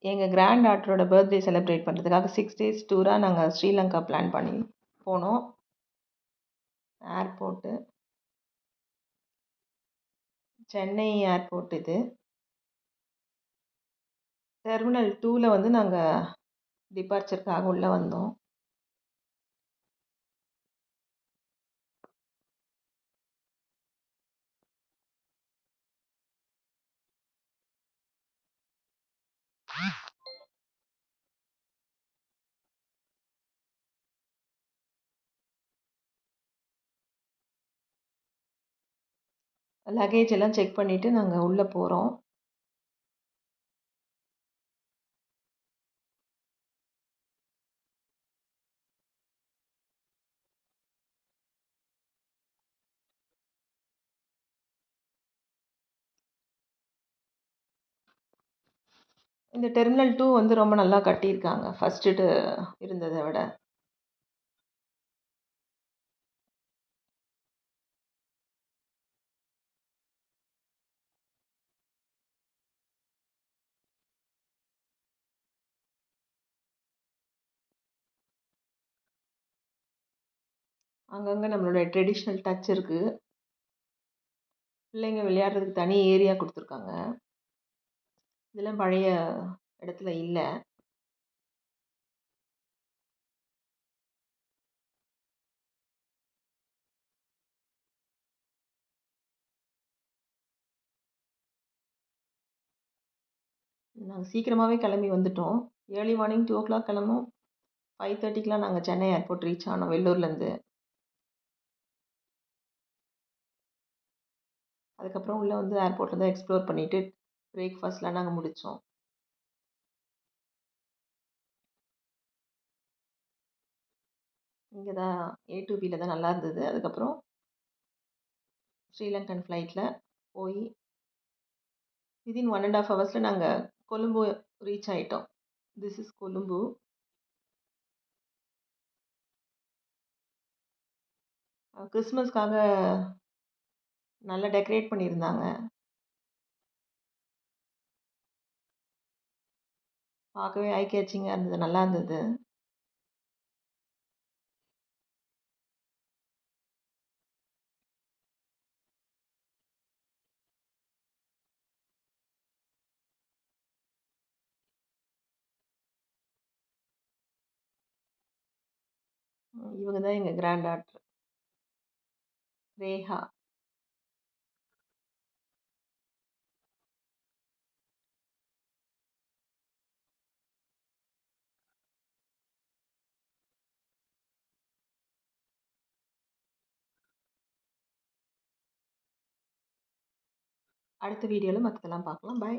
எங்க grand டாட்டரோட birthday celebrate பண்ணுறதுக்காக 6 days டூராக நாங்கள் ஸ்ரீலங்கா பிளான் பண்ணி போனோம். ஏர்போர்ட்டு சென்னை ஏர்போர்ட் இது. டெர்மினல் 2ல வந்து நாங்கள் டிபார்ச்சருக்காக உள்ளே வந்தோம். லக்கேஜ் எல்லாம் செக் பண்ணிவிட்டு நாங்கள் உள்ளே போகிறோம். இந்த டெர்மினல் 2 வந்து ரொம்ப நல்லா கட்டியிருக்காங்க ஃபஸ்ட்டு இருந்ததை விட. அங்கங்கே நம்மளுடைய ட்ரெடிஷ்னல் டச் இருக்குது. பிள்ளைங்க விளையாடுறதுக்கு தனி ஏரியா கொடுத்துருக்காங்க. இதெல்லாம் பழைய இடத்துல இல்லை. நாங்கள் சீக்கிரமாகவே கிளம்பி வந்துட்டோம். ஏர்லி மார்னிங் 2 o'clock கிளம்பும். 5:30க்கெலாம் நாங்கள் சென்னை ஏர்போர்ட் ரீச் ஆனோம் வெள்ளூர்லேருந்து. அதுக்கப்புறம் உள்ளே வந்து ஏர்போர்ட்டில் தான் எக்ஸ்ப்ளோர் பண்ணிவிட்டு பிரேக்ஃபாஸ்ட்லாம் நாங்கள் முடித்தோம். இங்கே தான் A to Bல தான் நல்லா இருந்தது. அதுக்கப்புறம் ஸ்ரீலங்கன் ஃப்ளைட்டில் போய் வித்தின் 1.5 ஹவர்ஸில் நாங்கள் கொழும்பு ரீச் ஆகிட்டோம். This is Colombo. கிறிஸ்மஸ்க்காக நல்லா டெக்கரேட் பண்ணியிருந்தாங்க. பார்க்கவே ஐ கேச்சிங்காக இருந்தது, நல்லா இருந்தது. இவங்க தான் எங்கள் கிராண்ட் டாட்டர் ரேஹா. அடுத்த வீடியோவில் மற்றதெல்லாம் பார்க்கலாம். பாய்.